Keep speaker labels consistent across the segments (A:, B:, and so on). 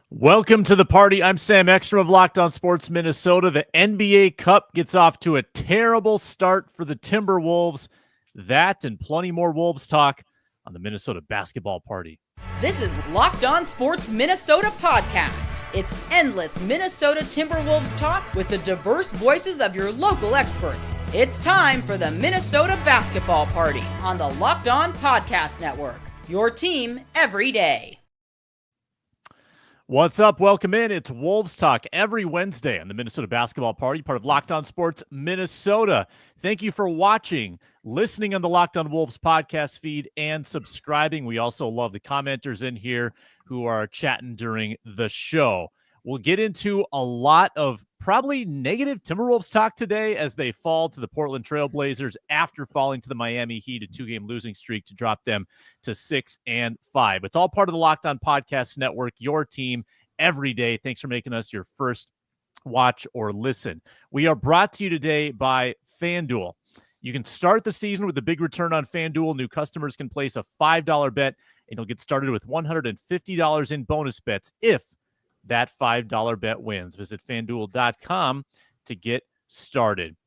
A: Welcome to the party. I'm Sam Ekstrom of Locked On Sports Minnesota. The NBA Cup gets off to a terrible start for the Timberwolves. That and plenty more Wolves talk on the Minnesota Basketball Party.
B: This is Locked On Sports Minnesota podcast. It's endless Minnesota Timberwolves talk with the diverse voices of your local experts. It's time for the Minnesota Basketball Party on the Locked On Podcast Network. Your team every day.
A: What's up? Welcome in. It's Wolves Talk every Wednesday on the Minnesota Basketball Party, part of Locked On Sports Minnesota. Thank you for watching, listening on the Locked On Wolves podcast feed, and subscribing. We also love the commenters in here who are chatting during the show. We'll get into a lot of probably negative Timberwolves talk today as they fall to the Portland Trail Blazers after falling to the Miami Heat, a 2-game losing streak to drop them to 6-5. It's all part of the Locked On Podcast Network, your team every day. Thanks for making us your first watch or listen. We are brought to you today by FanDuel. You can start the season with a big return on FanDuel. New customers can place a $5 bet, and you'll get started with $150 in bonus bets if that $5 bet wins. Visit FanDuel.com to get started.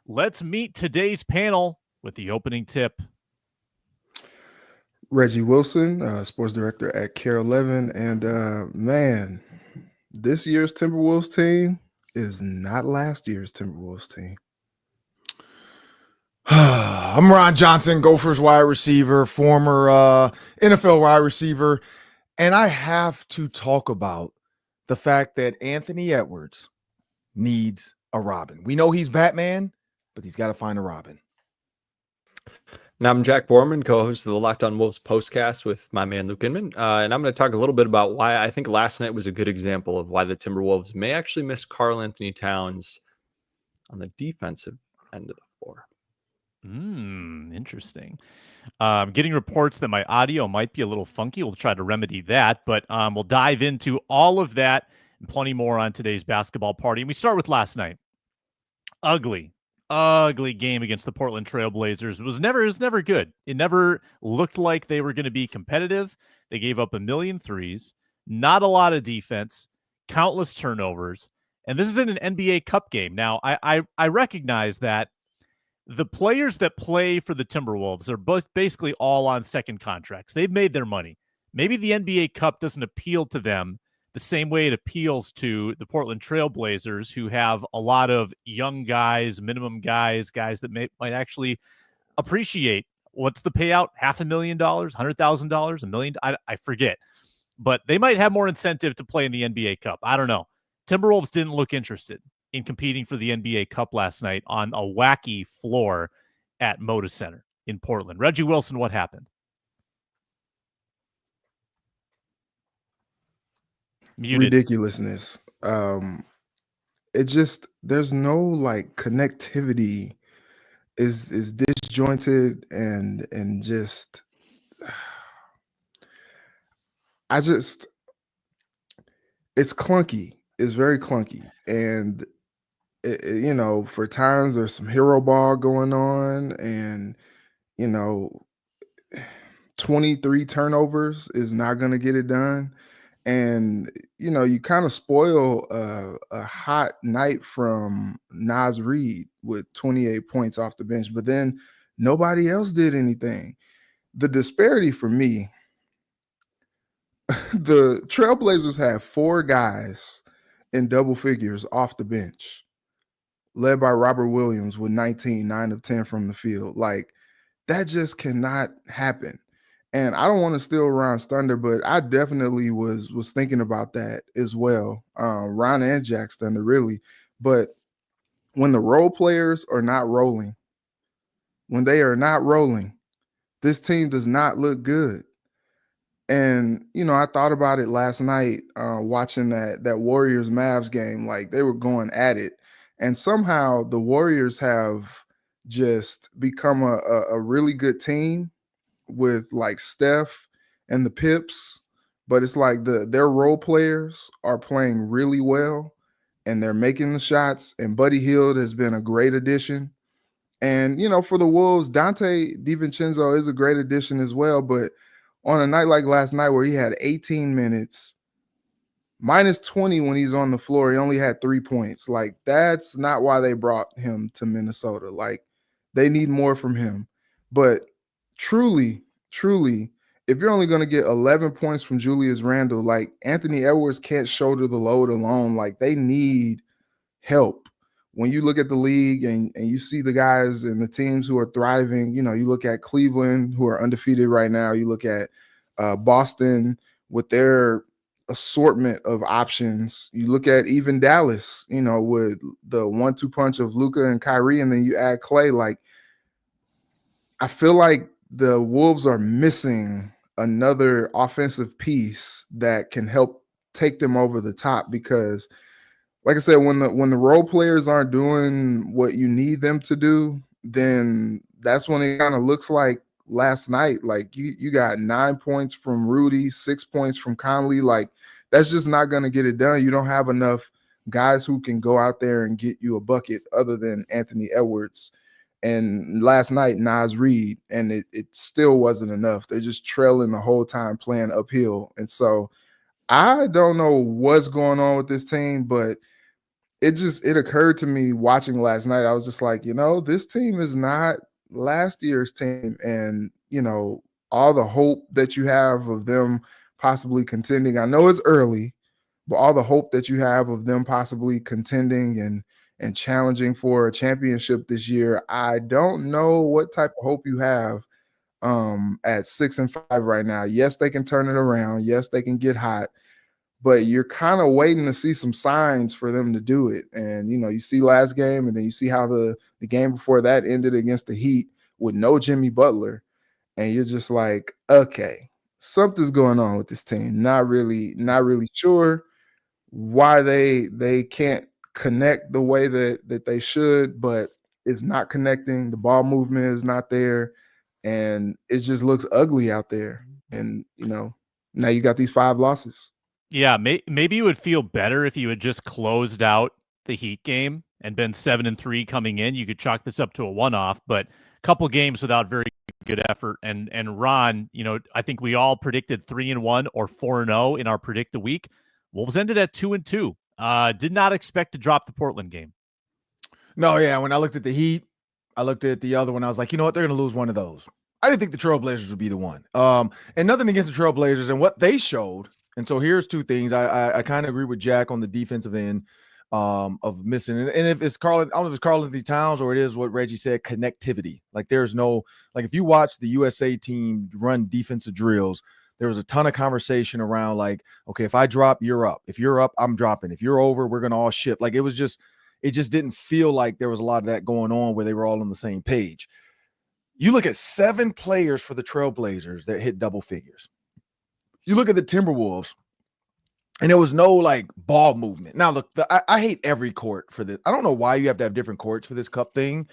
A: Let's meet today's panel with the opening tip.
C: Reggie Wilson, sports director at Care 11. And man, this year's Timberwolves team is not last year's Timberwolves team.
D: I'm Ron Johnson, Gophers wide receiver, former NFL wide receiver. And I have to talk about the fact that Anthony Edwards needs a Robin. We know he's Batman, but he's got to find a Robin.
E: And I'm Jack Borman, co-host of the Locked On Wolves postcast with my man Luke Inman. And I'm going to talk a little bit about why I think last night was a good example of why the Timberwolves may actually miss Karl Anthony Towns on the defensive end of the floor.
A: Interesting. Getting reports that my audio might be a little funky. We'll try to remedy that, but we'll dive into all of that and plenty more on today's basketball party. And we start with last night. Ugly game against the Portland Trail Blazers. It was never good. It never looked like they were going to be competitive. They gave up 1 million threes, not a lot of defense, countless turnovers. And this is in an NBA Cup game. Now, I recognize that the players that play for the Timberwolves are both basically all on second contracts. They've made their money. Maybe the NBA Cup doesn't appeal to them the same way it appeals to the Portland Trail Blazers, who have a lot of young guys, minimum guys that might actually appreciate what's the payout, $500,000, $100,000, $1 million. I forget, but they might have more incentive to play in the NBA Cup. I don't know. Timberwolves didn't look interested in competing for the NBA Cup last night on a wacky floor at Moda Center in Portland. Reggie Wilson, what happened? Muted.
C: Ridiculousness. It just, there's no like connectivity, is disjointed and just it's clunky. It's very clunky. And for times there's some hero ball going on, and 23 turnovers is not going to get it done. And you kind of spoil a hot night from Naz Reid with 28 points off the bench, but then nobody else did anything. The disparity for me, the Trailblazers have 4 guys in double figures off the bench, led by Robert Williams with 19, 9 of 10 from the field. Like, that just cannot happen. And I don't want to steal Ron's thunder, but I definitely was thinking about that as well. Ron and Jack's thunder, really. But when the role players are not rolling, this team does not look good. And, I thought about it last night watching that Warriors-Mavs game. Like, they were going at it. And somehow the Warriors have just become a really good team with like Steph and the Pips, but it's like their role players are playing really well and they're making the shots. And Buddy Hield has been a great addition. And, for the Wolves, Dante DiVincenzo is a great addition as well. But on a night like last night where he had 18 minutes, minus 20 when he's on the floor. He only had 3 points. Like, that's not why they brought him to Minnesota. Like, they need more from him. But truly, if you're only going to get 11 points from Julius Randle, like, Anthony Edwards can't shoulder the load alone. Like, they need help. When you look at the league and you see the guys and the teams who are thriving, you look at Cleveland, who are undefeated right now. You look at Boston with their assortment of options. You look at even Dallas, with the 1-2 punch of Luka and Kyrie, and then you add Clay. Like, I feel like the Wolves are missing another offensive piece that can help take them over the top, because, like I said, when the role players aren't doing what you need them to do, then that's when it kind of looks like last night. Like, you got 9 points from Rudy, 6 points from Conley. Like, that's just not going to get it done. You don't have enough guys who can go out there and get you a bucket other than Anthony Edwards. And last night, Naz Reid, and it still wasn't enough. They're just trailing the whole time, playing uphill. And so I don't know what's going on with this team, but it occurred to me watching last night. I was just like, this team is not last year's team. And, all the hope that you have of them possibly contending, I know it's early, but all the hope that you have of them possibly contending and challenging for a championship this year, I don't know what type of hope you have at 6-5 right now. Yes, they can turn it around. Yes, they can get hot, but you're kind of waiting to see some signs for them to do it. And, you see last game, and then you see how the game before that ended against the Heat with no Jimmy Butler. And you're just like, okay, something's going on with this team. Not really sure why they can't connect the way that they should, but it's not connecting. The ball movement is not there, and it just looks ugly out there. And, now you got these 5 losses.
A: Yeah, maybe you would feel better if you had just closed out the Heat game and been 7-3 coming in. You could chalk this up to a one-off, but a couple games without very good effort. And Ron, I think we all predicted 3-1 or 4-0 in our Predict the Week. Wolves ended at 2-2. Did not expect to drop the Portland game.
D: No, yeah. When I looked at the Heat, I looked at the other one. I was like, you know what? They're going to lose one of those. I didn't think the Trailblazers would be the one. And nothing against the Trailblazers and what they showed. And so here's 2 things. I kind of agree with Jack on the defensive end of missing. And if it's I don't know if it's Karl-Anthony Towns or it is what Reggie said, connectivity. Like, there's no, like, if you watch the USA team run defensive drills, there was a ton of conversation around, like, okay, if I drop, you're up. If you're up, I'm dropping. If you're over, we're going to all shift. Like, it just didn't feel like there was a lot of that going on where they were all on the same page. You look at 7 players for the Trailblazers that hit double figures. You look at the Timberwolves, and there was no, like, ball movement. Now, look, I hate every court for this. I don't know why you have to have different courts for this cup thing.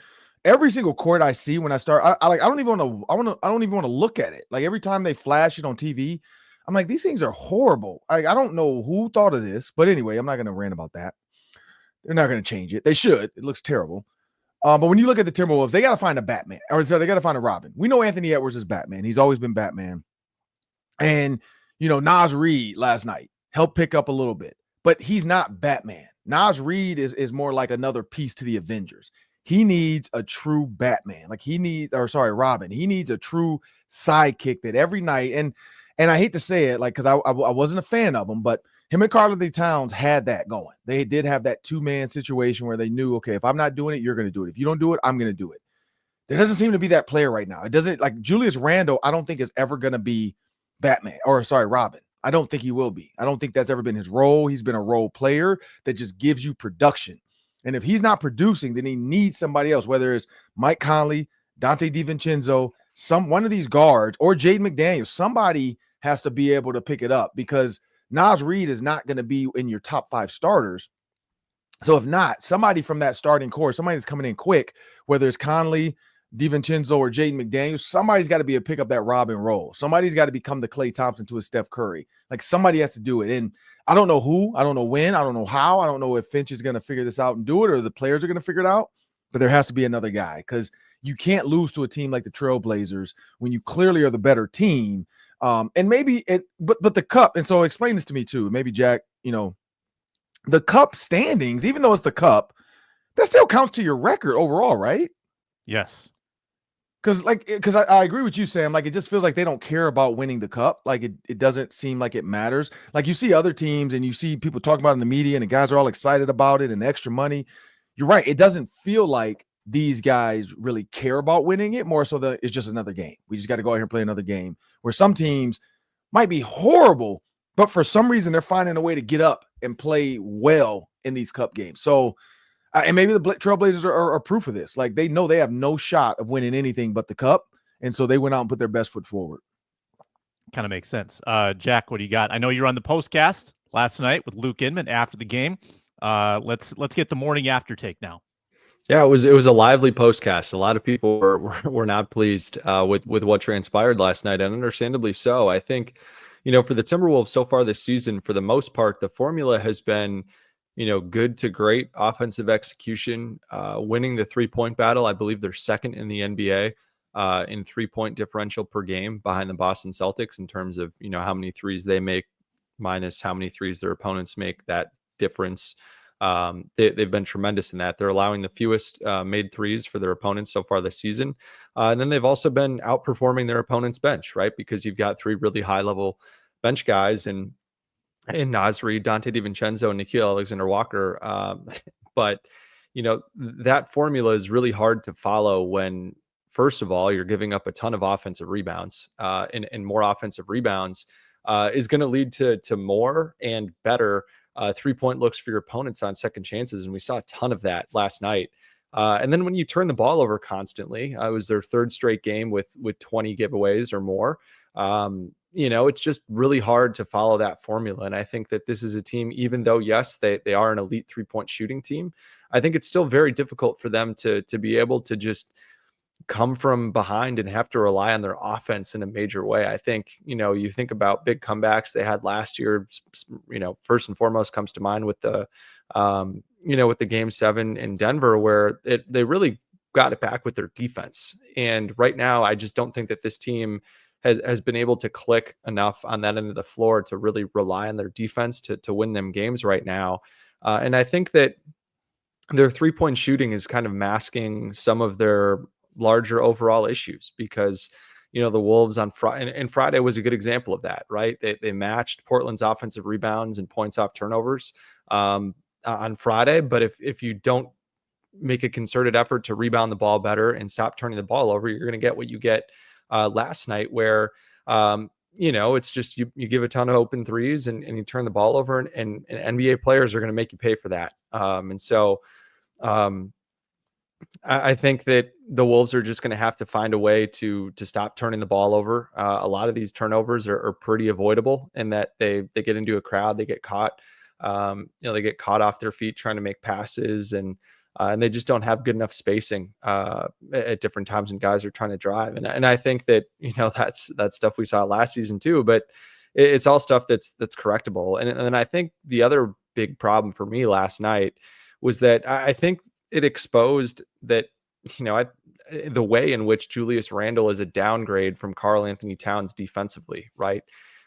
D: Every single court I see when I start, I don't even want to look at it. Like, every time they flash it on TV, I'm like, these things are horrible. I don't know who thought of this, but anyway, I'm not going to rant about that. They're not going to change it. They should. It looks terrible. But when you look at the Timberwolves, they got to find a Batman, or so they got to find a Robin. We know Anthony Edwards is Batman. He's always been Batman. And, Naz Reid last night helped pick up a little bit, but he's not Batman. Naz Reid is more like another piece to the Avengers. He needs a true Batman. Like, Robin. He needs a true sidekick that every night, and I hate to say it, like, because I wasn't a fan of him, but him and Karl-Anthony Towns had that going. They did have that 2-man situation where they knew, okay, if I'm not doing it, you're going to do it. If you don't do it, I'm going to do it. There doesn't seem to be that player right now. It doesn't, like, Julius Randle, I don't think is ever going to be Robin. I don't think he will be. I don't think that's ever been his role. He's been a role player that just gives you production. And if he's not producing, then he needs somebody else, whether it's Mike Conley, Dante DiVincenzo, one of these guards, or Jaden McDaniels. Somebody has to be able to pick it up, because Naz Reid is not going to be in your top 5 starters. So if not, somebody from that starting core, somebody that's coming in quick, whether it's Conley, DiVincenzo, or Jaden McDaniels, somebody's got to be able to pick up that Robin role. Somebody's got to become the Klay Thompson to a Steph Curry. Like, somebody has to do it. And I don't know who, I don't know when, I don't know how, I don't know if Finch is going to figure this out and do it, or the players are going to figure it out, but there has to be another guy, because you can't lose to a team like the Trailblazers when you clearly are the better team. And maybe but the cup. And so explain this to me too. Maybe Jack, the cup standings, even though it's the cup, that still counts to your record overall, right?
A: Yes.
D: Because I agree with you, Sam. Like, it just feels like they don't care about winning the cup. Like, it doesn't seem like it matters. Like, you see other teams and you see people talking about it in the media and the guys are all excited about it and the extra money. You're right. It doesn't feel like these guys really care about winning it, more so that it's just another game. We just got to go out here and play another game, where some teams might be horrible, but for some reason they're finding a way to get up and play well in these cup games. So, and maybe the Trailblazers are proof of this. Like, they know they have no shot of winning anything but the cup, and so they went out and put their best foot forward.
A: Kind of makes sense. Jack, what do you got? I know you're on the postcast last night with Luke Inman after the game. Let's get the morning after take now.
E: Yeah, it was a lively postcast. A lot of people were not pleased with what transpired last night, and understandably so. I think, for the Timberwolves so far this season, for the most part, the formula has been, good to great offensive execution, winning the 3-point battle. I believe they're second in the NBA in 3-point differential per game behind the Boston Celtics in terms of, how many threes they make minus how many threes their opponents make. That difference. They've been tremendous in that. They're allowing the fewest made threes for their opponents so far this season. And then they've also been outperforming their opponent's bench, right? Because you've got 3 really high level bench guys and Nasri, Dante DiVincenzo, Nickeil Alexander-Walker. But, that formula is really hard to follow when, first of all, you're giving up a ton of offensive rebounds, and more offensive rebounds is going to lead to more and better 3-point looks for your opponents on second chances. And we saw a ton of that last night. And then when you turn the ball over constantly, it was their 3rd straight game with 20 giveaways or more. It's just really hard to follow that formula. And I think that this is a team, even though, yes, they are an elite 3-point shooting team, I think it's still very difficult for them to be able to just come from behind and have to rely on their offense in a major way. I think, you think about big comebacks they had last year, first and foremost comes to mind with the, with the Game 7 in Denver, where they really got it back with their defense. And right now, I just don't think that this team has been able to click enough on that end of the floor to really rely on their defense to win them games right now. And I think that their 3-point shooting is kind of masking some of their larger overall issues, because the Wolves on Friday, and Friday was a good example of that, right? They matched Portland's offensive rebounds and points off turnovers on Friday. But if you don't make a concerted effort to rebound the ball better and stop turning the ball over, you're going to get what you get last night, where it's just you give a ton of open threes and you turn the ball over, and NBA players are going to make you pay for that. I think that the Wolves are just going to have to find a way to stop turning the ball over. A lot of these turnovers are pretty avoidable in that they get into a crowd, they get caught, they get caught off their feet trying to make passes, and they just don't have good enough spacing at different times when guys are trying to drive. And I think that, that's stuff we saw last season too, but it's all stuff that's correctable. And then I think the other big problem for me last night was that I think it exposed that, the way in which Julius Randle is a downgrade from Karl Anthony Towns defensively, right?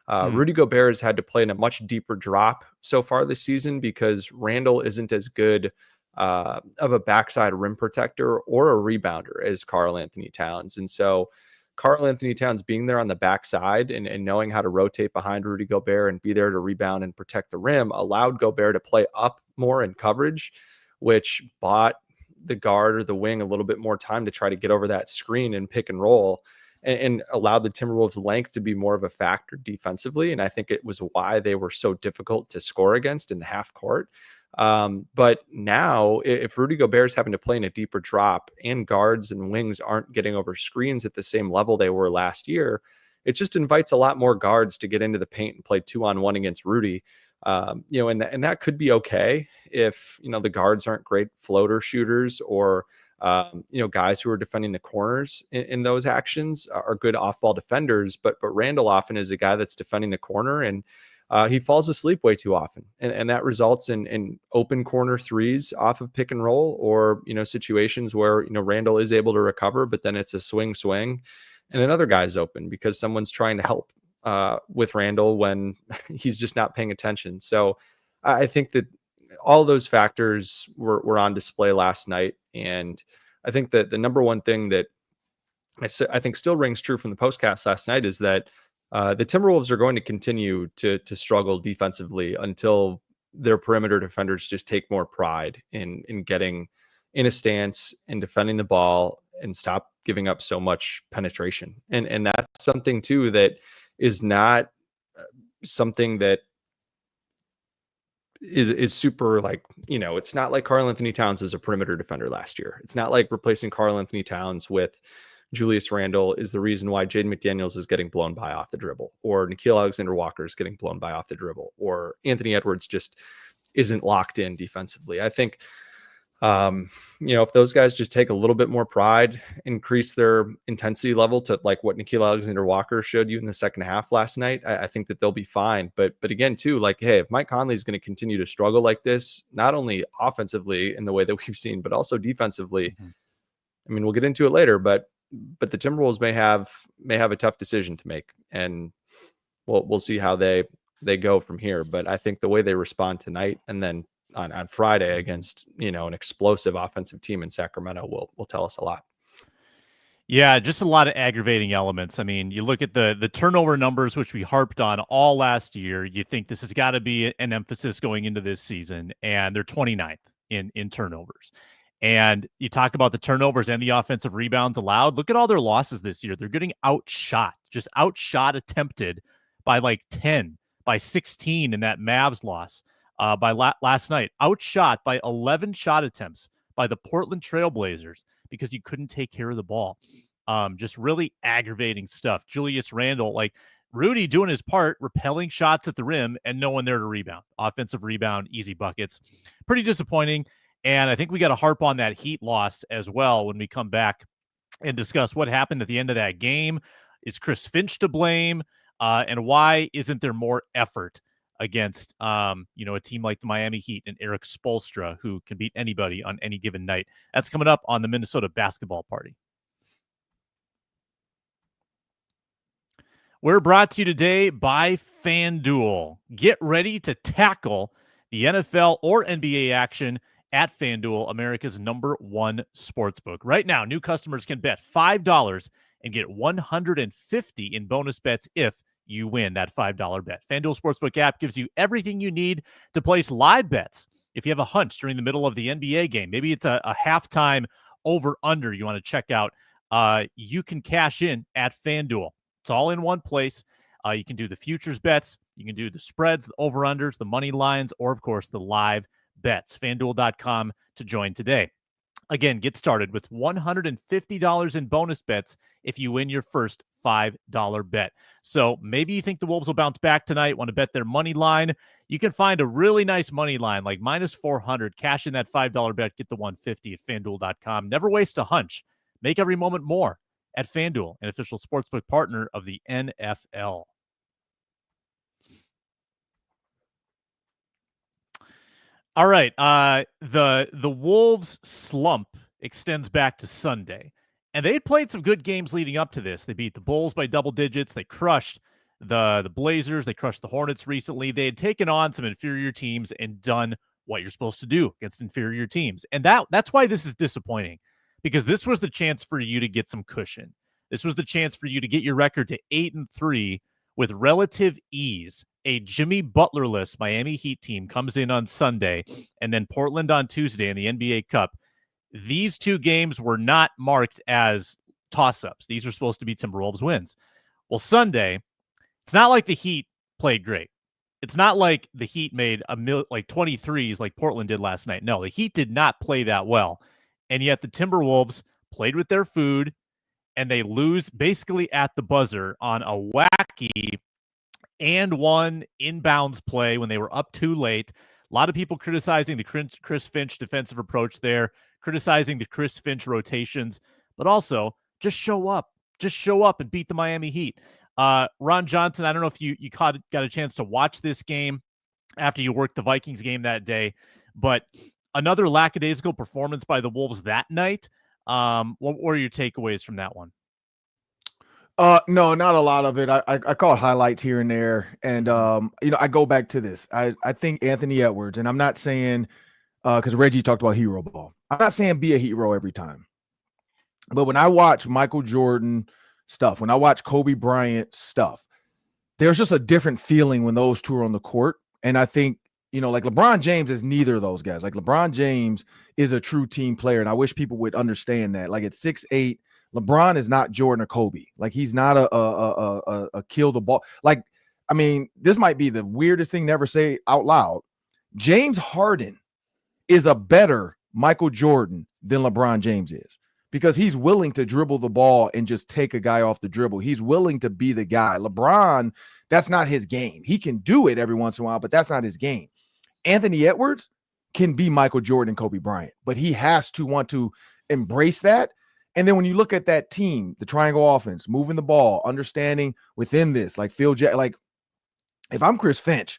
E: Rudy Gobert has had to play in a much deeper drop so far this season because Randle isn't as good of a backside rim protector or a rebounder as Karl Anthony Towns. And so Karl Anthony Towns being there on the backside and knowing how to rotate behind Rudy Gobert and be there to rebound and protect the rim allowed Gobert to play up more in coverage, which bought the guard or the wing a little bit more time to try to get over that screen and pick and roll, and allowed the Timberwolves' length to be more of a factor defensively. And I think it was why they were so difficult to score against in the half court. But now if Rudy Gobert is having to play in a deeper drop and guards and wings aren't getting over screens at the same level they were last year, it just invites a lot more guards to get into the paint and play 2-on-1 against Rudy. And that could be okay if, the guards aren't great floater shooters or, guys who are defending the corners in those actions are good off-ball defenders. But Randle often is a guy that's defending the corner, and he falls asleep way too often. And that results in open corner threes off of pick and roll, or, situations where, Randle is able to recover, but then it's a swing and another guy's open because someone's trying to help with Randle when he's just not paying attention. So I think that all those factors were on display last night. And I think that the number one thing that I think still rings true from the postcast last night is that the Timberwolves are going to continue to struggle defensively until their perimeter defenders just take more pride in getting in a stance and defending the ball and stop giving up so much penetration. And that's something too that is not something that is super, like, it's not like Karl Anthony Towns was a perimeter defender last year. It's not like replacing Karl Anthony Towns with Julius Randle is the reason why Jaden McDaniels is getting blown by off the dribble, or Nickeil Alexander-Walker is getting blown by off the dribble, or Anthony Edwards just isn't locked in defensively. I think, if those guys just take a little bit more pride, increase their intensity level to like what Nickeil Alexander-Walker showed you in the second half last night, I think that they'll be fine. But again, too, like, hey, if Mike Conley is going to continue to struggle like this, not only offensively in the way that we've seen, but also defensively, I mean, we'll get into it later, but the Timberwolves may have a tough decision to make, and we'll see how they go from here. But I think the way they respond tonight and then on Friday against an explosive offensive team in Sacramento will tell us a lot.
A: Yeah, just a lot of aggravating elements. I mean, you look at the turnover numbers, which we harped on all last year. You think this has got to be an emphasis going into this season, and they're 29th in turnovers. And you talk about the turnovers and the offensive rebounds allowed. Look at all their losses this year. They're getting outshot attempted by like 10, by 16 in that Mavs loss last night. Outshot by 11 shot attempts by the Portland Trailblazers because you couldn't take care of the ball. Just really aggravating stuff. Julius Randle, like Rudy doing his part, repelling shots at the rim and no one there to rebound. Offensive rebound, easy buckets. Pretty disappointing. And I think we got to harp on that Heat loss as well when we come back and discuss what happened at the end of that game. Is Chris Finch to blame? And why isn't there more effort against, a team like the Miami Heat and Eric Spoelstra, who can beat anybody on any given night? That's coming up on the Minnesota Basketball Party. We're brought to you today by FanDuel. Get ready to tackle the NFL or NBA action at FanDuel, America's #1 sportsbook. Right now, new customers can bet $5 and get $150 in bonus bets if you win that $5 bet. FanDuel Sportsbook app gives you everything you need to place live bets. If you have a hunch during the middle of the NBA game, maybe it's a halftime over-under you want to check out, you can cash in at FanDuel. It's all in one place. You can do the futures bets. You can do the spreads, the over-unders, the money lines, or, of course, the live bets. FanDuel.com to join today. Again, get started with $150 in bonus bets if you win your first $5 bet. So maybe you think the Wolves will bounce back tonight, want to bet their money line. You can find a really nice money line like -400. Cash in that $5 bet, get the $150 at FanDuel.com. Never waste a hunch. Make every moment more at FanDuel, an official sportsbook partner of the NFL. All right. The Wolves slump extends back to Sunday. And they played some good games leading up to this. They beat the Bulls by double digits. They crushed the Blazers. They crushed the Hornets recently. They had taken on some inferior teams and done what you're supposed to do against inferior teams. And that's why this is disappointing, because this was the chance for you to get some cushion. This was the chance for you to get your record to 8-3 with relative ease. A Jimmy Butler-less Miami Heat team comes in on Sunday, and then Portland on Tuesday in the NBA Cup. These two games were not marked as toss-ups. These are supposed to be Timberwolves wins. Well, Sunday, it's not like the Heat played great. It's not like the Heat made 23s like Portland did last night. No, the Heat did not play that well. And yet the Timberwolves played with their food, and they lose basically at the buzzer on a wacky and one inbounds play when they were up too late. A lot of people criticizing the Chris Finch defensive approach there, criticizing the Chris Finch rotations, but also just show up. Just show up and beat the Miami Heat. Ron Johnson, I don't know if you got a chance to watch this game after you worked the Vikings game that day, but another lackadaisical performance by the Wolves that night. What were your takeaways from that one?
D: No, not a lot of it. I caught highlights here and there, and I go back to this. I think Anthony Edwards, and I'm not saying because Reggie talked about hero ball. I'm not saying be a hero every time, but when I watch Michael Jordan stuff, when I watch Kobe Bryant stuff, there's just a different feeling when those two are on the court. And I think like LeBron James is neither of those guys. Like LeBron James is a true team player, and I wish people would understand that. Like at 6'8". LeBron is not Jordan or Kobe. Like he's not a kill the ball. Like, I mean, this might be the weirdest thing to ever say out loud. James Harden is a better Michael Jordan than LeBron James is because he's willing to dribble the ball and just take a guy off the dribble. He's willing to be the guy. LeBron, that's not his game. He can do it every once in a while, but that's not his game. Anthony Edwards can be Michael Jordan and Kobe Bryant, but he has to want to embrace that. And then when you look at that team, the triangle offense, moving the ball, understanding within this, like Phil Jackson, like if I'm Chris Finch,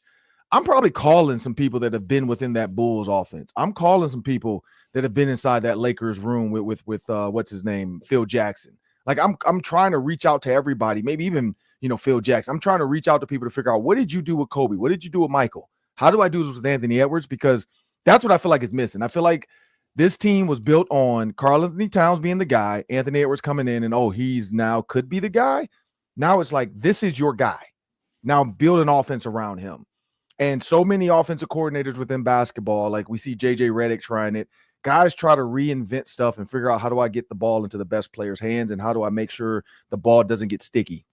D: I'm probably calling some people that have been within that Bulls offense. I'm calling some people that have been inside that Lakers room with what's his name, Phil Jackson. Like I'm trying to reach out to everybody, maybe even Phil Jackson. I'm trying to reach out to people to figure out, what did you do with Kobe? What did you do with Michael? How do I do this with Anthony Edwards? Because that's what I feel like is missing. I feel like this team was built on Karl-Anthony Towns being the guy, Anthony Edwards coming in, and he's now could be the guy. Now it's like, this is your guy. Now build an offense around him. And so many offensive coordinators within basketball, like we see JJ Redick trying it. Guys try to reinvent stuff and figure out, how do I get the ball into the best player's hands, and how do I make sure the ball doesn't get sticky?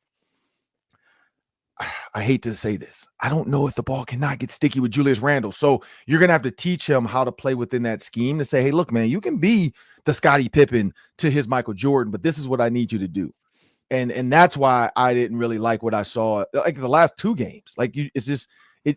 D: I hate to say this. I don't know if the ball cannot get sticky with Julius Randle. So you're going to have to teach him how to play within that scheme to say, hey, look, man, you can be the Scottie Pippen to his Michael Jordan, but this is what I need you to do. And that's why I didn't really like what I saw, like the last two games. Like it's just,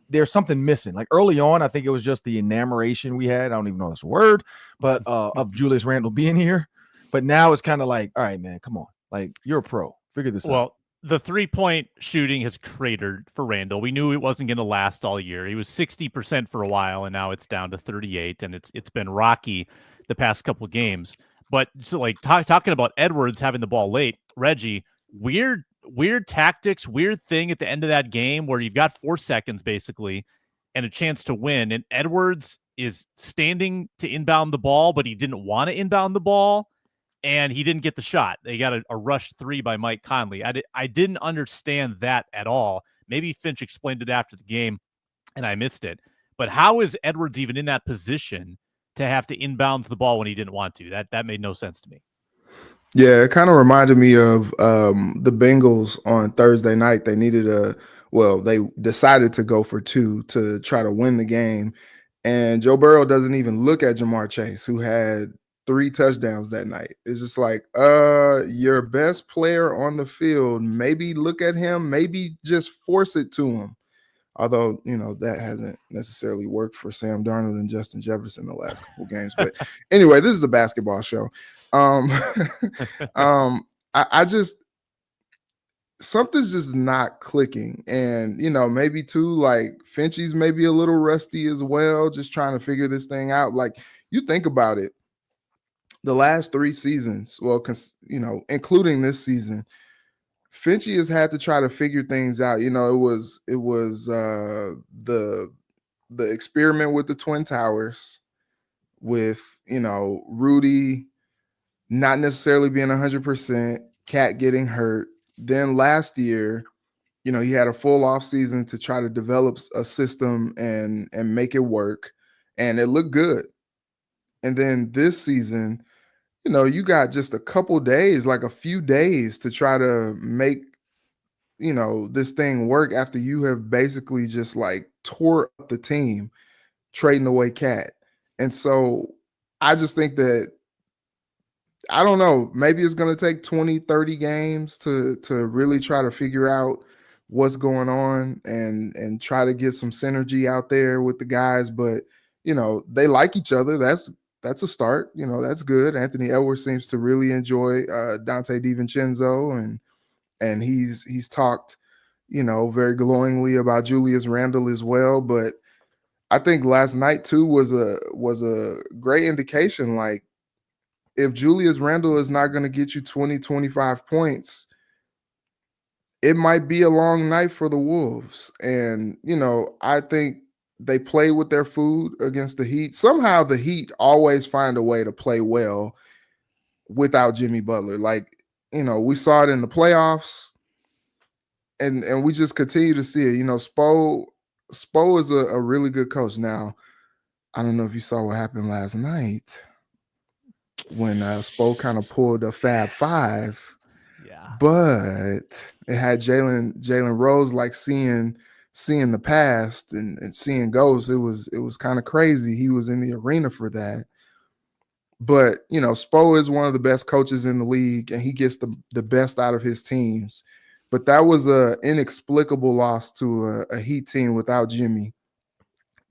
D: there's something missing. Like early on, I think it was just the enamoration we had. I don't even know if that's a word, but of Julius Randle being here. But now it's kind of like, all right, man, come on. Like, you're a pro. Figure this out.
A: The 3-point shooting has cratered for Randle. We knew it wasn't going to last all year. He was 60% for a while, and now it's down to 38, and it's been rocky the past couple of games. But so like talking about Edwards having the ball late, Reggie, weird tactics, weird thing at the end of that game where you've got 4 seconds basically and a chance to win, and Edwards is standing to inbound the ball, but he didn't want to inbound the ball. And he didn't get the shot. They got a rush 3 by Mike Conley. I didn't understand that at all. Maybe Finch explained it after the game, and I missed it. But how is Edwards even in that position to have to inbound the ball when he didn't want to? That made no sense to me.
C: Yeah, it kind of reminded me of the Bengals on Thursday night. They they decided to go for 2 to try to win the game. And Joe Burrow doesn't even look at Jamar Chase, who had 3 touchdowns that night. It's just like, your best player on the field, maybe look at him, maybe just force it to him. Although, that hasn't necessarily worked for Sam Darnold and Justin Jefferson the last couple games. But anyway, this is a basketball show. I just, something's just not clicking. And, maybe too, like Finchie's maybe a little rusty as well, just trying to figure this thing out. Like, you think about it. The last 3 seasons, including this season, Finchie has had to try to figure things out. It was the experiment with the Twin Towers, with Rudy not necessarily being 100%, Cat getting hurt. Then last year, he had a full off season to try to develop a system and make it work, and it looked good. And then this season, you got just a couple days, like a few days to try to make, this thing work after you have basically just like tore up the team, trading away Cat. And so I just think that, I don't know, maybe it's going to take 20, 30 games to really try to figure out what's going on and try to get some synergy out there with the guys. But, they like each other. That's a start. That's good. Anthony Edwards seems to really enjoy Dante DiVincenzo, and he's talked, very glowingly about Julius Randle as well. But I think last night too was a great indication. Like, if Julius Randle is not going to get you 20, 25 points, it might be a long night for the Wolves. And, I think they play with their food against the Heat. Somehow the Heat always find a way to play well without Jimmy Butler. Like, we saw it in the playoffs, and we just continue to see it. Spo is a really good coach. Now, I don't know if you saw what happened last night when Spo kind of pulled a Fab Five.
A: Yeah.
C: But it had Jalen Rose like seeing the past and seeing ghosts. It was kind of crazy. He was in the arena for that. But Spo is one of the best coaches in the league, and he gets the best out of his teams. But that was a inexplicable loss to a Heat team without Jimmy.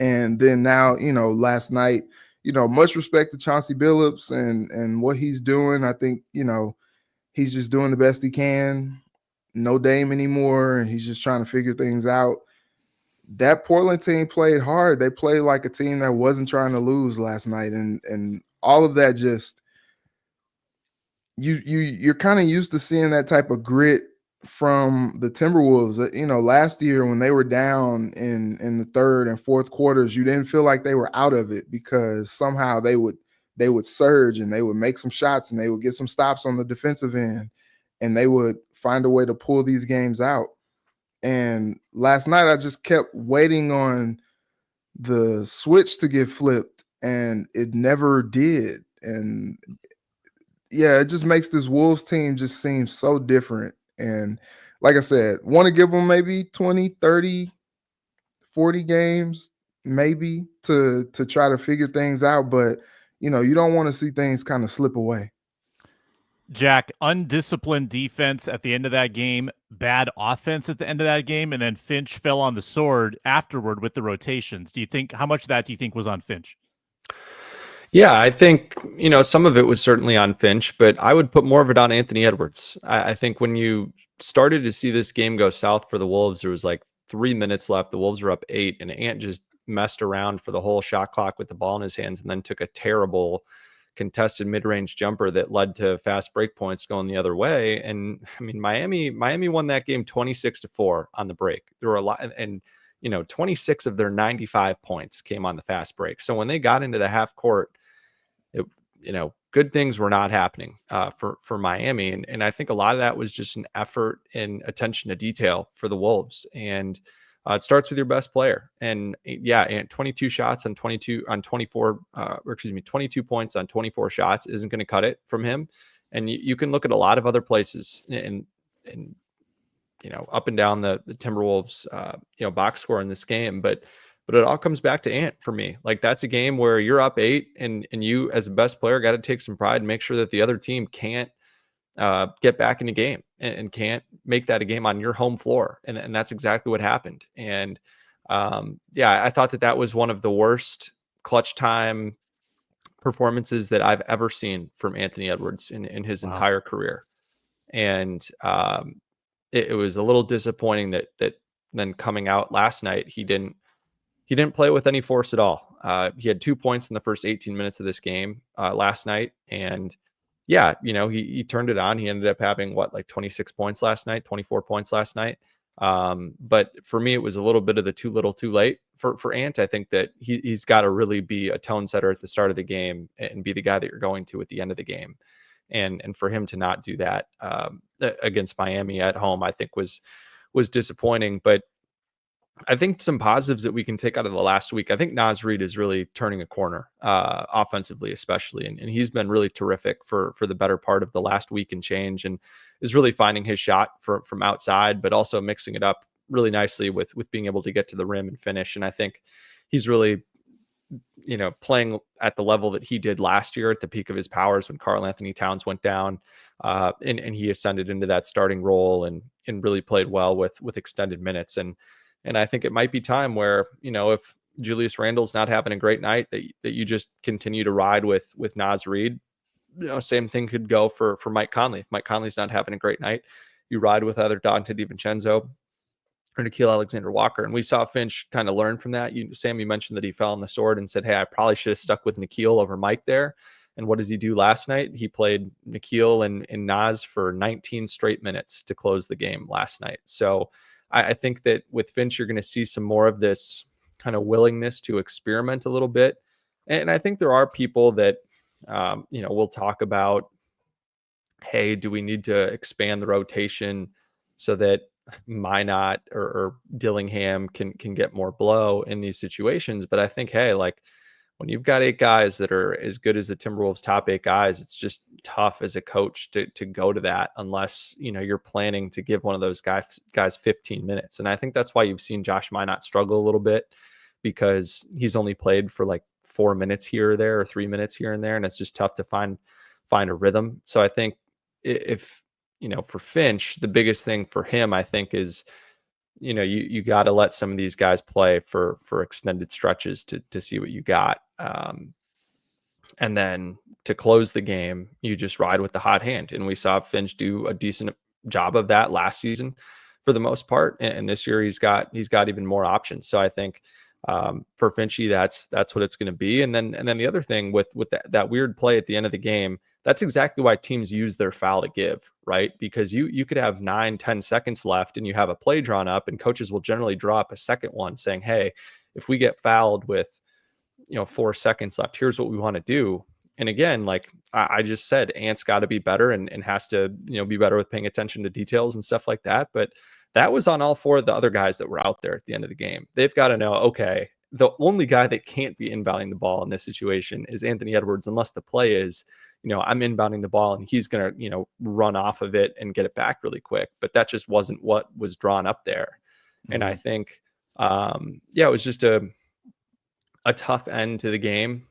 C: And then now, last night, much respect to Chauncey Billups and what he's doing. I think, he's just doing the best he can. No Dame anymore, and he's just trying to figure things out. That Portland team played hard. They played like a team that wasn't trying to lose last night, and all of that just you're kind of used to seeing that type of grit from the Timberwolves. Last year when they were down in the third and fourth quarters, you didn't feel like they were out of it because somehow they would surge and they would make some shots and they would get some stops on the defensive end and they would find a way to pull these games out. And last night I just kept waiting on the switch to get flipped and it never did. And yeah, it just makes this Wolves team just seem so different. And like I said, want to give them maybe 20, 30, 40 games maybe to try to figure things out. But, you don't want to see things kind of slip away.
A: Jack, undisciplined defense at the end of that game, bad offense at the end of that game, and then Finch fell on the sword afterward with the rotations. How much of that do you think was on Finch?
E: Yeah, I think, some of it was certainly on Finch, but I would put more of it on Anthony Edwards. I think when you started to see this game go south for the Wolves, there was like 3 minutes left. The Wolves were up 8, and Ant just messed around for the whole shot clock with the ball in his hands and then took a terrible contested mid-range jumper that led to fast break points going the other way. And I mean, Miami won that game 26-4 on the break. There were a lot, and 26 of their 95 points came on the fast break. So when they got into the half court, good things were not happening for Miami. And I think a lot of that was just an effort and attention to detail for the Wolves. And it starts with your best player. And 22 shots on 22 points on 24 shots isn't going to cut it from him. And you can look at a lot of other places and up and down the Timberwolves, box score in this game. But it all comes back to Ant for me. Like, that's a game where you're up 8 and you as a best player got to take some pride and make sure that the other team can't get back in the game and can't make that a game on your home floor. And that's exactly what happened. And I thought that was one of the worst clutch time performances that I've ever seen from Anthony Edwards in his entire career. And it was a little disappointing that then coming out last night, he didn't play with any force at all. He had 2 points in the first 18 minutes of this game last night. And he turned it on. He ended up having 26 points last night, 24 points last night. But for me, it was a little bit of the too little, too late for Ant. I think that he's got to really be a tone setter at the start of the game and be the guy that you're going to at the end of the game. And for him to not do that against Miami at home, I think was disappointing. But I think some positives that we can take out of the last week. I think Naz Reid is really turning a corner offensively, especially. And he's been really terrific for the better part of the last week and change, and is really finding his shot from outside, but also mixing it up really nicely with being able to get to the rim and finish. And I think he's really, playing at the level that he did last year at the peak of his powers when Karl Anthony Towns went down, and he ascended into that starting role and really played well with extended minutes. And I think it might be time where, if Julius Randle's not having a great night, that you just continue to ride with Naz Reid. Same thing could go for Mike Conley. If Mike Conley's not having a great night, you ride with either Dante DiVincenzo or Nickeil Alexander-Walker. And we saw Finch kind of learn from that. Sam, you mentioned that he fell on the sword and said, hey, I probably should have stuck with Nickeil over Mike there. And what does he do last night? He played Nikhil and Naz for 19 straight minutes to close the game last night. So I think that with Finch, you're going to see some more of this kind of willingness to experiment a little bit. And I think there are people that, will talk about, hey, do we need to expand the rotation so that Minot or Dillingham can get more blow in these situations? But I think, hey, like when you've got 8 guys that are as good as the Timberwolves' top 8 guys, it's just tough as a coach to go to that unless, you're planning to give one of those guys 15 minutes. And I think that's why you've seen Josh Minot struggle a little bit, because he's only played for like 4 minutes here or there, or 3 minutes here and there. And it's just tough to find a rhythm. So I think if, for Finch, the biggest thing for him, I think, is, you got to let some of these guys play for extended stretches to see what you got. And then to close the game, you just ride with the hot hand. And we saw Finch do a decent job of that last season for the most part. And this year he's got even more options. So I think for Finchy, that's what it's going to be. And then the other thing with that weird play at the end of the game, that's exactly why teams use their foul to give, right? Because you could have 9-10 seconds left and you have a play drawn up, and coaches will generally draw up a second one saying, hey, if we get fouled with 4 seconds left, here's what we want to do. And again, like I just said, Ant's got to be better and has to be better with paying attention to details and stuff like that. But that was on all 4 of the other guys that were out there at the end of the game. They've got to know, okay, the only guy that can't be inbounding the ball in this situation is Anthony Edwards, unless the play is, I'm inbounding the ball and he's going to, run off of it and get it back really quick. But that just wasn't what was drawn up there. Mm-hmm. And I think, it was just a tough end to the game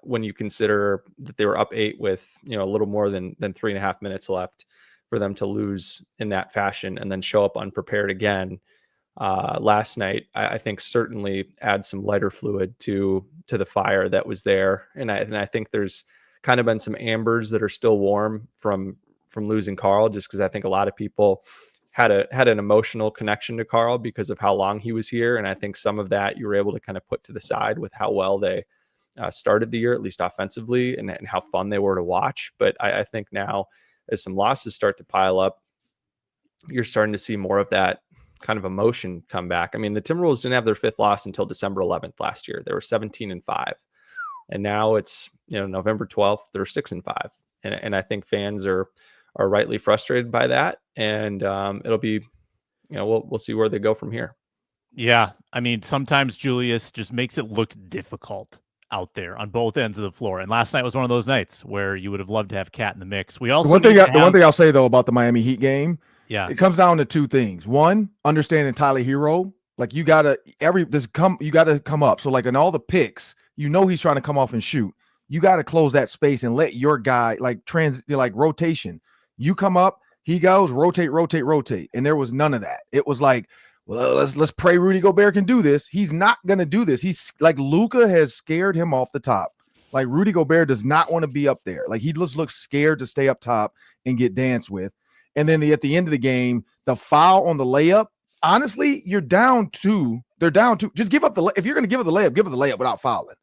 E: when you consider that they were up 8 with, a little more than 3.5 minutes left, for them to lose in that fashion and then show up unprepared again last night. I think certainly adds some lighter fluid to the fire that was there. And I think there's kind of been some ambers that are still warm from losing Carl, just because I think a lot of people had an emotional connection to Carl because of how long he was here. And I think some of that you were able to kind of put to the side with how well they started the year, at least offensively, and how fun they were to watch. But I think now, as some losses start to pile up, you're starting to see more of that kind of emotion come back. I mean, the Timberwolves didn't have their 5th loss until December 11th last year. They were 17-5. And now it's, November 12th, they're 6-5. And I think fans are rightly frustrated by that. And it'll be, we'll see where they go from here.
A: Yeah. I mean, sometimes Julius just makes it look difficult out there on both ends of the floor. And last night was one of those nights where you would have loved to have Cat in the mix. We also
D: the one thing I'll say though about the Miami Heat game,
A: it
D: comes down to 2 things. One, understanding Tyler Hero. Like you gotta come up. So like in all the picks, he's trying to come off and shoot. You got to close that space and let your guy like rotation. You come up, he goes, rotate. And there was none of that. It was like, well, let's pray Rudy Gobert can do this. He's not going to do this. He's like, Luka has scared him off the top. Like Rudy Gobert does not want to be up there. Like he just looks scared to stay up top and get danced with. And then at the end of the game, the foul on the layup, honestly, you're down 2. They're down 2. Just give up if you're going to give it the layup without fouling.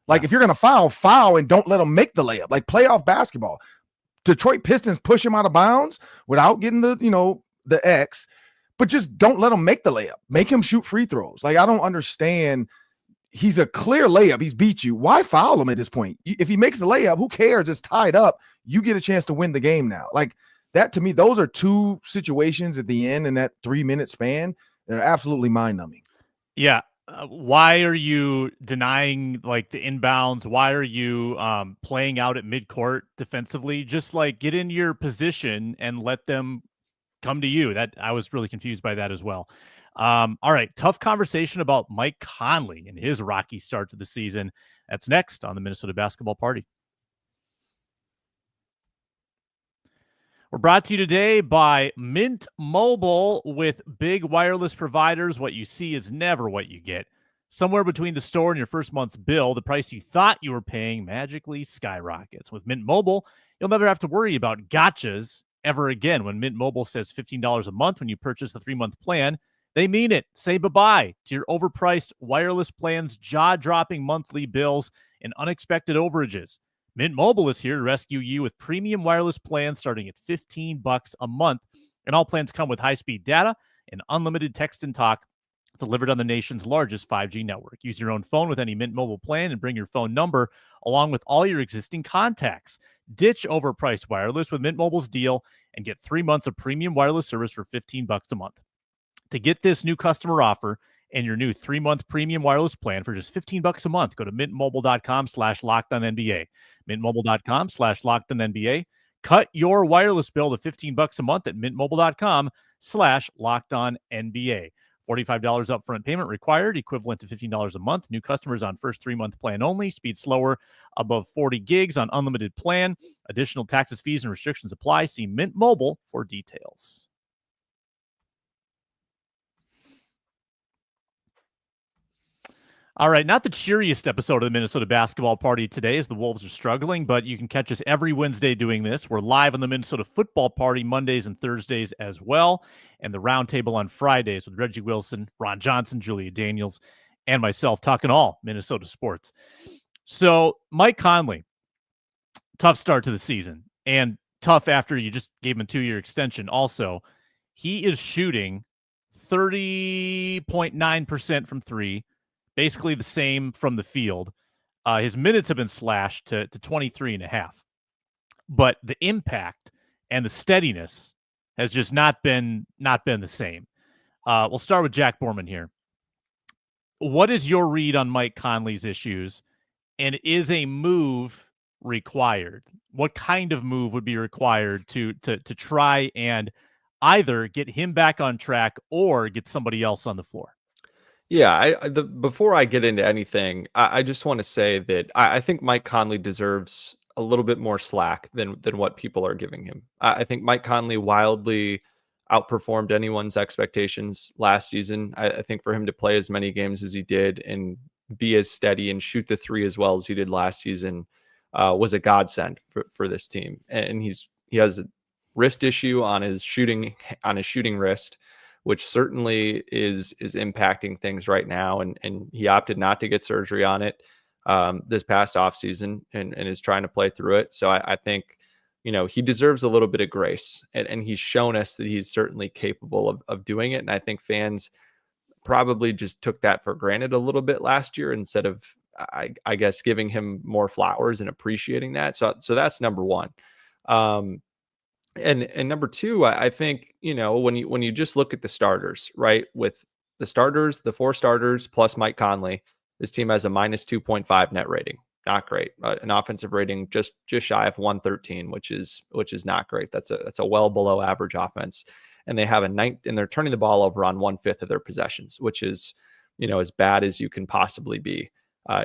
D: Like if you're going to foul and don't let them make the layup, like playoff basketball. Detroit Pistons push him out of bounds without getting the X, but just don't let him make the layup. Make him shoot free throws. Like I don't understand. He's a clear layup. He's beat you. Why foul him at this point? If he makes the layup, who cares? It's tied up. You get a chance to win the game now. Like that to me, those are 2 situations at the end in that 3-minute span that are absolutely mind-numbing.
A: Yeah. Why are you denying like the inbounds? Why are you playing out at midcourt defensively? Just like get in your position and let them come to you. That I was really confused by that as well. All right. Tough conversation about Mike Conley and his rocky start to the season. That's next on the Minnesota Basketball Party. We're brought to you today by Mint Mobile. With big wireless providers, what you see is never what you get. Somewhere between the store and your first month's bill, the price you thought you were paying magically skyrockets. With Mint Mobile, you'll never have to worry about gotchas ever again. When Mint Mobile says $15 a month when you purchase a 3-month plan, they mean it. Say bye-bye to your overpriced wireless plans, jaw-dropping monthly bills, and unexpected overages. Mint Mobile is here to rescue you with premium wireless plans starting at $15 a month. And all plans come with high-speed data and unlimited text and talk delivered on the nation's largest 5G network. Use your own phone with any Mint Mobile plan and bring your phone number along with all your existing contacts. Ditch overpriced wireless with Mint Mobile's deal and get 3 months of premium wireless service for $15 a month. To get this new customer offer and your new 3-month premium wireless plan for just $15 a month, go to mintmobile.com/LockedOnNBA. Mintmobile.com/LockedOnNBA. Cut your wireless bill to $15 a month at mintmobile.com/LockedOnNBA. $45 upfront payment required, equivalent to $15 a month. New customers on first 3-month plan only. Speed slower above 40 gigs on unlimited plan. Additional taxes, fees, and restrictions apply. See Mint Mobile for details. All right, not the cheeriest episode of the Minnesota Basketball Party today as the Wolves are struggling, but you can catch us every Wednesday doing this. We're live on the Minnesota Football Party Mondays and Thursdays as well, and the Roundtable on Fridays with Reggie Wilson, Ron Johnson, Julia Daniels, and myself talking all Minnesota sports. So Mike Conley, tough start to the season, and tough after you just gave him a 2-year extension also. He is shooting 30.9% from three, basically the same from the field. His minutes have been slashed to 23.5. But the impact and the steadiness has just not been the same. We'll start with Jack Borman here. What is your read on Mike Conley's issues? And is a move required? What kind of move would be required to try and either get him back on track or get somebody else on the floor?
E: Yeah, before I get into anything, I just want to say that I think Mike Conley deserves a little bit more slack than what people are giving him. I think Mike Conley wildly outperformed anyone's expectations last season. I think for him to play as many games as he did and be as steady and shoot the three as well as he did last season was a godsend for this team. And he has a wrist issue on his shooting wrist, which certainly is impacting things right now. And he opted not to get surgery on it this past offseason and is trying to play through it. So I think, he deserves a little bit of grace. And he's shown us that he's certainly capable of doing it. And I think fans probably just took that for granted a little bit last year instead of, I guess, giving him more flowers and appreciating that. So that's number one. And number two, I think, when you just look at the starters, right, with the starters, the 4 starters plus Mike Conley, this team has a minus 2.5 net rating. Not great. An offensive rating just shy of 113, which is not great. That's a well below average offense. And they have and they're turning the ball over on 1/5 of their possessions, which is, as bad as you can possibly be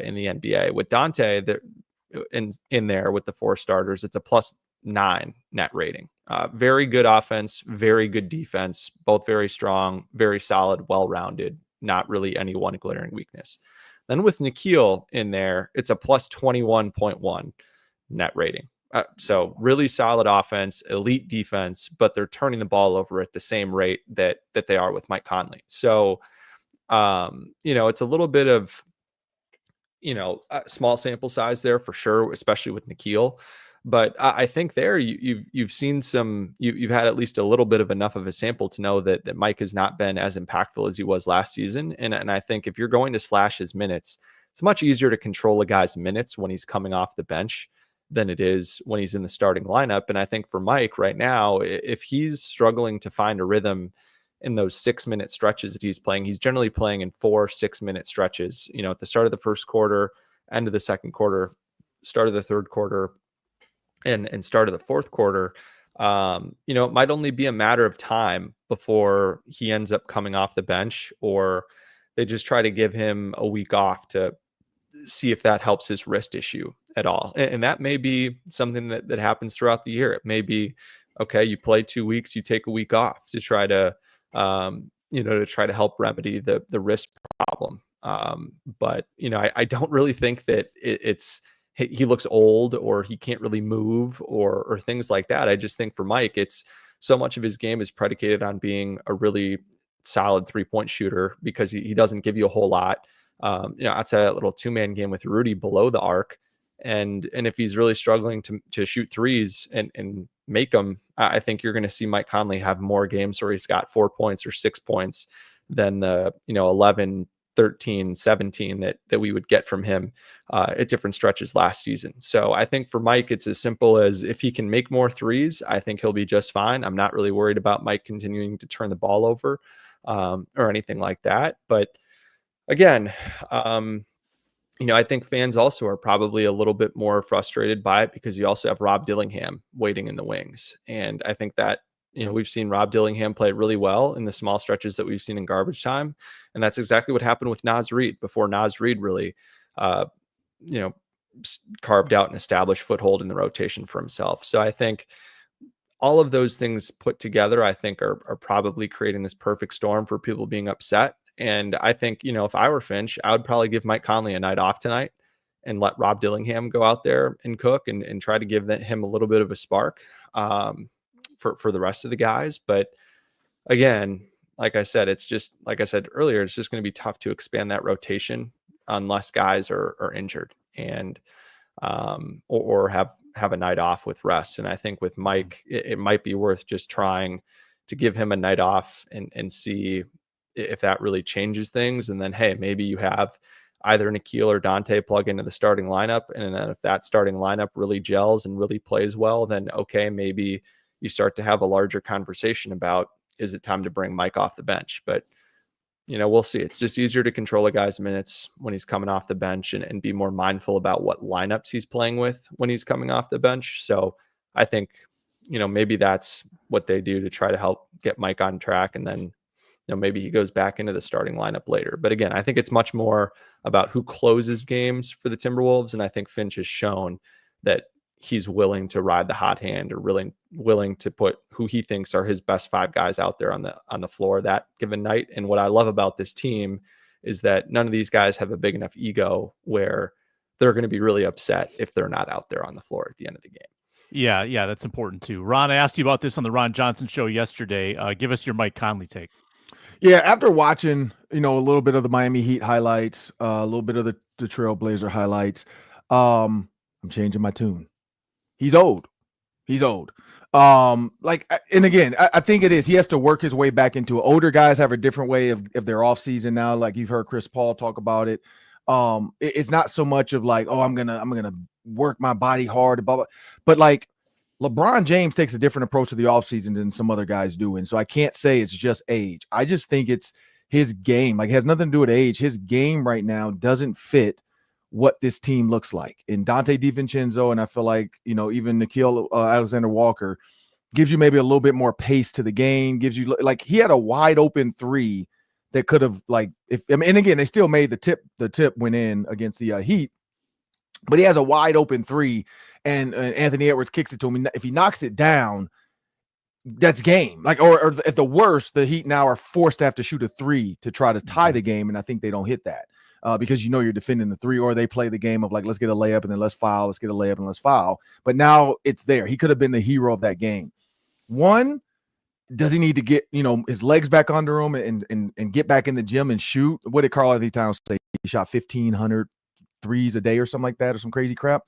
E: in the NBA. With Dante in there with the 4 starters, it's a +9 net rating. Very good offense, very good defense, both very strong, very solid, well-rounded, not really any one glaring weakness. Then with Nikhil in there, it's a +21.1 net rating. So really solid offense, elite defense, but they're turning the ball over at the same rate that they are with Mike Conley. So, it's a little bit of, a small sample size there for sure, especially with Nikhil. But I think there you've seen you've had at least a little bit of enough of a sample to know that Mike has not been as impactful as he was last season. And I think if you're going to slash his minutes, it's much easier to control a guy's minutes when he's coming off the bench than it is when he's in the starting lineup. And I think for Mike right now, if he's struggling to find a rhythm in those 6-minute stretches that he's playing, he's generally playing in 4 6-minute stretches, at the start of the first quarter, end of the second quarter, start of the third quarter, and start of the fourth quarter. It might only be a matter of time before he ends up coming off the bench, or they just try to give him a week off to see if that helps his wrist issue at all. And that may be something that happens throughout the year. It may be, okay, you play 2 weeks, you take a week off to try to, help remedy the wrist problem. But I don't really think that he looks old or he can't really move or things like that. I just think for Mike, it's so much of his game is predicated on being a really solid 3-point shooter because he doesn't give you a whole lot. Outside that little 2-man game with Rudy below the arc, And if he's really struggling to shoot threes and make them, I think you're going to see Mike Conley have more games where he's got 4 points or 6 points than the 11, 13, 17 that we would get from him at different stretches last season. So I think for Mike, it's as simple as if he can make more threes, I think he'll be just fine. I'm not really worried about Mike continuing to turn the ball over or anything like that. But again, I think fans also are probably a little bit more frustrated by it because you also have Rob Dillingham waiting in the wings. And I think that, we've seen Rob Dillingham play really well in the small stretches that we've seen in garbage time. And that's exactly what happened with Naz Reid before Naz Reid really, carved out an established foothold in the rotation for himself. So I think all of those things put together, I think are probably creating this perfect storm for people being upset. And I think, if I were Finch, I would probably give Mike Conley a night off tonight and let Rob Dillingham go out there and cook and try to give him a little bit of a spark for the rest of the guys. But again, like I said, it's just, like I said earlier, it's just going to be tough to expand that rotation unless guys are injured and or have a night off with rest. And I think with Mike, it might be worth just trying to give him a night off and see if that really changes things. And then, hey, maybe you have either Nikhil or Dante plug into the starting lineup. And then if that starting lineup really gels and really plays well, then okay, maybe you start to have a larger conversation about, is it time to bring Mike off the bench? But, we'll see. It's just easier to control a guy's minutes when he's coming off the bench and be more mindful about what lineups he's playing with when he's coming off the bench. So I think, maybe that's what they do to try to help get Mike on track. And then, maybe he goes back into the starting lineup later. But again, I think it's much more about who closes games for the Timberwolves. And I think Finch has shown that he's willing to ride the hot hand or really willing to put who he thinks are his best 5 guys out there on the floor that given night. And what I love about this team is that none of these guys have a big enough ego where they're going to be really upset if they're not out there on the floor at the end of the game.
A: Yeah, that's important too. Ron, I asked you about this on the Ron Johnson show yesterday. Give us your Mike Conley take.
D: Yeah, after watching, a little bit of the Miami Heat highlights, a little bit of the Trailblazer highlights, I'm changing my tune. He's old. And again, I think it is. He has to work his way back into it. Older guys have a different way of their offseason now. Like you've heard Chris Paul talk about it. It's not so much of like, oh, I'm gonna work my body hard, blah, blah. But like LeBron James takes a different approach to the offseason than some other guys do. And so I can't say it's just age. I just think it's his game. Like it has nothing to do with age. His game right now doesn't fit what this team looks like. And Dante DiVincenzo, and I feel like, even Nikhil Alexander Walker gives you maybe a little bit more pace to the game, gives you like he had a wide open 3 that could have and again, they still made the tip went in against the Heat, but he has a wide open 3 and Anthony Edwards kicks it to him. If he knocks it down, that's game. Like, or at the worst, the Heat now are forced to have to shoot a 3 to try to tie the game. And I think they don't hit that. Because you're defending the 3, or they play the game of like, let's get a layup and then let's foul, let's get a layup and let's foul. But now it's there. He could have been the hero of that game. One, does he need to get, his legs back under him and get back in the gym and shoot? What did Karl-Anthony Towns say? He shot 1,500 threes a day or something like that, or some crazy crap.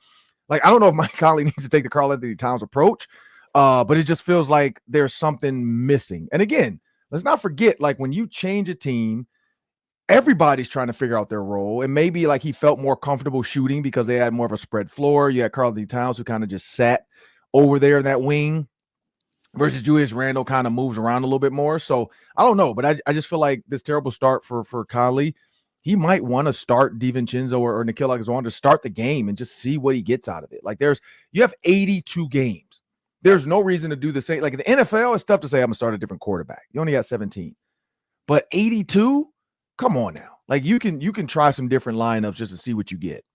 D: Like, I don't know if Mike Conley needs to take the Karl-Anthony Towns approach, but it just feels like there's something missing. And again, let's not forget, like when you change a team, everybody's trying to figure out their role. And maybe like he felt more comfortable shooting because they had more of a spread floor. You had Karl-Anthony Towns who kind of just sat over there in that wing versus Julius Randle kind of moves around a little bit more. So I don't know, but I just feel like this terrible start for Conley, he might want to start DiVincenzo or Nikhil Alexander to start the game and just see what he gets out of it. Like you have 82 games. There's no reason to do the same. Like in the NFL, it's tough to say I'm going to start a different quarterback. You only got 17. But 82? Come on now. Like you can try some different lineups just to see what you get.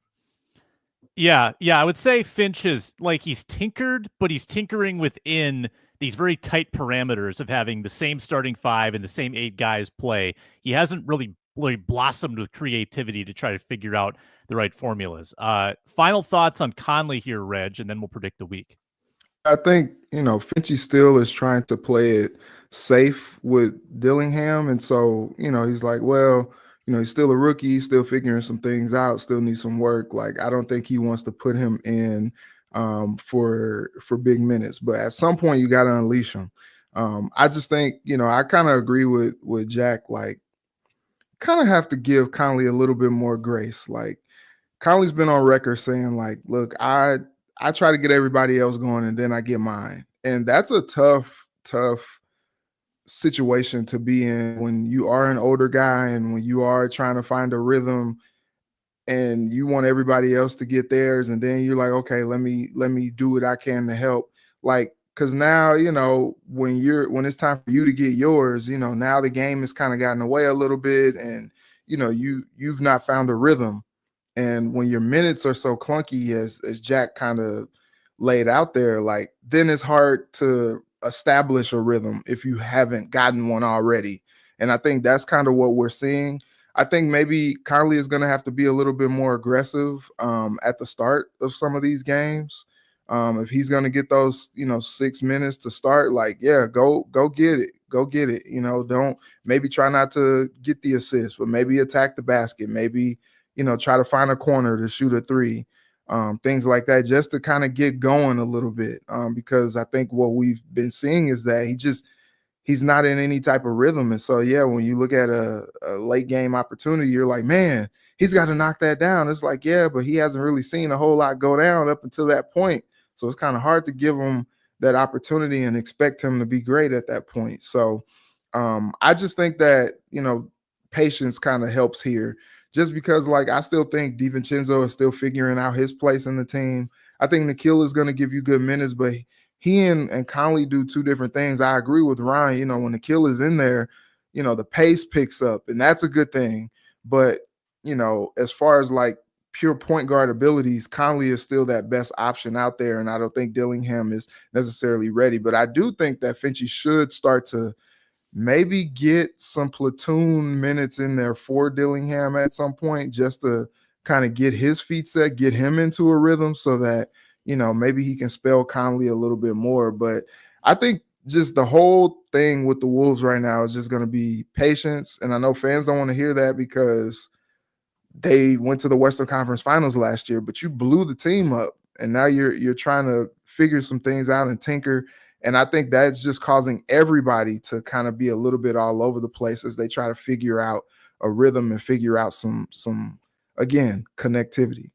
A: Yeah. I would say Finch is like he's tinkered, but he's tinkering within these very tight parameters of having the same starting 5 and the same 8 guys play. He hasn't really blossomed with creativity to try to figure out the right formulas. Final thoughts on Conley here, Reg, and then we'll predict the week.
C: I think, Finchy still is trying to play it safe with Dillingham. And so, he's like, well, he's still a rookie, still figuring some things out, still needs some work. Like, I don't think he wants to put him in for big minutes, but at some point you got to unleash him. I just think, I kind of agree with Jack, like, kind of have to give Conley a little bit more grace. Like, Conley's been on record saying, like, look, I try to get everybody else going and then I get mine. And that's a tough situation to be in when you are an older guy and when you are trying to find a rhythm and you want everybody else to get theirs. And then you're like, okay, let me do what I can to help. Like, because now, when it's time for you to get yours, now the game has kind of gotten away a little bit and, you've not found a rhythm. And when your minutes are so clunky, as Jack kind of laid out there, like, then it's hard to establish a rhythm if you haven't gotten one already. And I think that's kind of what we're seeing. I think maybe Conley is going to have to be a little bit more aggressive at the start of some of these games. If he's going to get those, 6 minutes to start, like, yeah, go get it. Go get it. Don't maybe try not to get the assist, but maybe attack the basket. Maybe, try to find a corner to shoot a three. Things like that, just to kind of get going a little bit. Because I think what we've been seeing is that he's not in any type of rhythm. And so, yeah, when you look at a late game opportunity, you're like, man, he's got to knock that down. It's like, yeah, but he hasn't really seen a whole lot go down up until that point. So it's kind of hard to give him that opportunity and expect him to be great at that point. So I just think that, patience kind of helps here. Just because, like, I still think DiVincenzo is still figuring out his place in the team. I think Nikhil is going to give you good minutes, but he and Conley do two different things. I agree with Ryan. When Nikhil is in there, the pace picks up, and that's a good thing. But, as far as, like, pure point guard abilities, Conley is still that best option out there, and I don't think Dillingham is necessarily ready. But I do think that Finchie should start to maybe get some platoon minutes in there for Dillingham at some point, just to kind of get his feet set, get him into a rhythm so that, maybe he can spell Conley a little bit more. But I think just the whole thing with the Wolves right now is just going to be patience. And I know fans don't want to hear that because they went to the Western Conference Finals last year, but you blew the team up. And now you're trying to figure some things out and tinker. And I think that's just causing everybody to kind of be a little bit all over the place as they try to figure out a rhythm and figure out some again, connectivity.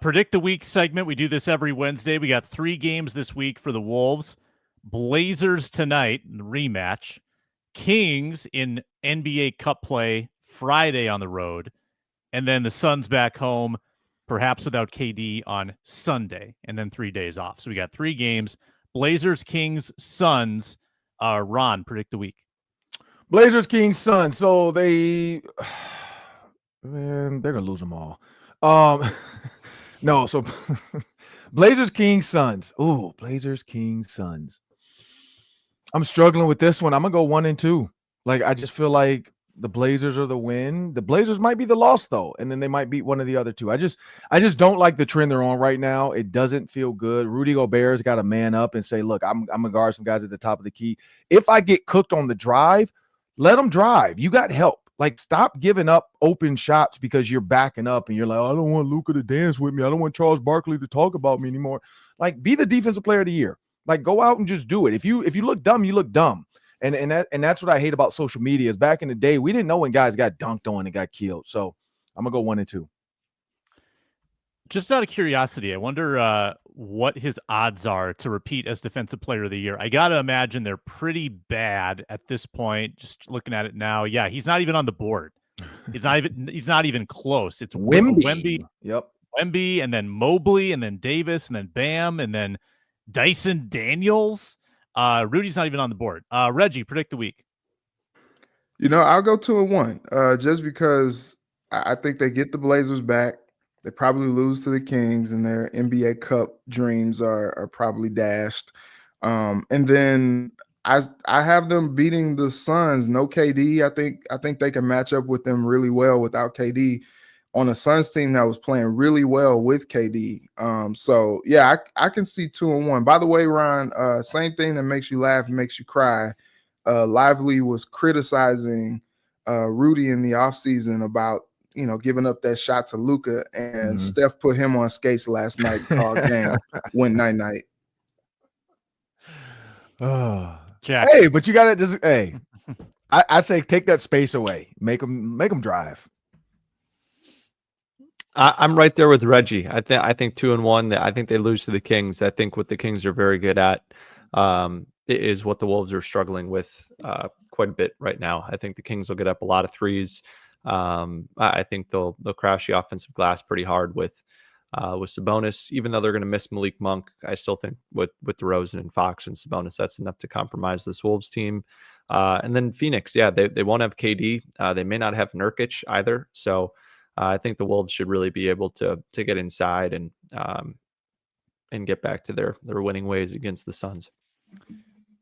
A: Predict the Week segment. We do this every Wednesday. We got 3 games this week for the Wolves. Blazers tonight, rematch. Kings in NBA Cup play Friday on the road. And then the Suns back home, perhaps without KD, on Sunday. And then 3 days off. So we got 3 games. Blazers, Kings, Suns. Ron, predict the week.
D: Blazers, Kings, Suns. So they're gonna lose them all. No, so Blazers, Kings, Suns. Ooh, Blazers, Kings, Suns. I'm struggling with this one. I'm gonna go 1-2. Like, I just feel like the Blazers are the win. The Blazers might be the loss though, and then they might beat one of the other two. I just don't like the trend they're on right now. It doesn't feel good. Rudy Gobert's got to man up and say, look, I'm gonna guard some guys at the top of the key. If I get cooked on the drive, let them drive. You got help. Like, stop giving up open shots because you're backing up and you're like, oh, I don't want Luka to dance with me. I don't want Charles Barkley to talk about me anymore. Like, be the defensive player of the year. Like, go out and just do it. If you look dumb, you look dumb. And that's what I hate about social media is back in the day, we didn't know when guys got dunked on and got killed. So I'm going to go 1-2.
A: Just out of curiosity, I wonder what his odds are to repeat as Defensive Player of the Year. I got to imagine they're pretty bad at this point. Just looking at it now. Yeah, he's not even on the board. He's not even close. It's Wemby.
D: Yep.
A: Wemby, and then Mobley, and then Davis, and then Bam, and then Dyson Daniels. Rudy's not even on the board. Reggie, predict the week.
C: I'll go 2-1. Just because I think they get the Blazers back. They probably lose to the Kings, and their NBA Cup dreams are probably dashed. And then I have them beating the Suns. No KD. I think they can match up with them really well without KD on a Suns team that was playing really well with KD. So yeah, I can see 2-1. By the way, Ron, same thing that makes you laugh makes you cry. Lively was criticizing Rudy in the offseason about, giving up that shot to Luka, and Steph put him on skates last night, called game, went night-night.
D: Oh,
A: Jack.
D: Hey, but you got to just, I say take that space away. Make them drive.
E: I'm right there with Reggie. I think 2-1. I think they lose to the Kings. I think what the Kings are very good at is what the Wolves are struggling with quite a bit right now. I think the Kings will get up a lot of threes. I think they'll crash the offensive glass pretty hard with Sabonis. Even though they're going to miss Malik Monk, I still think with DeRozan and Fox and Sabonis, that's enough to compromise this Wolves team. And then Phoenix, they won't have KD. They may not have Nurkic either. So I think the Wolves should really be able to get inside and get back to their winning ways against the Suns.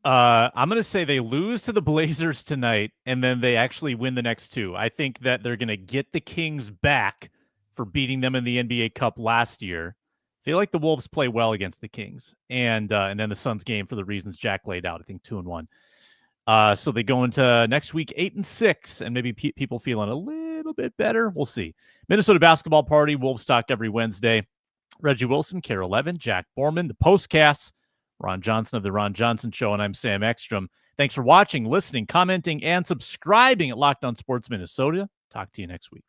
A: I'm going to say they lose to the Blazers tonight, and then they actually win the next two. I think that they're going to get the Kings back for beating them in the NBA Cup last year. I feel like the Wolves play well against the Kings, and then the Suns game for the reasons Jack laid out. I think 2-1. So they go into next week 8-6, and maybe people feeling a little bit better. We'll see. Minnesota basketball party, Wolves talk every Wednesday. Reggie Wilson, Care 11, Jack Borman, the postcasts, Ron Johnson of the Ron Johnson Show, and I'm Sam Ekstrom. Thanks for watching, listening, commenting, and subscribing at Locked On Sports Minnesota. Talk to you next week.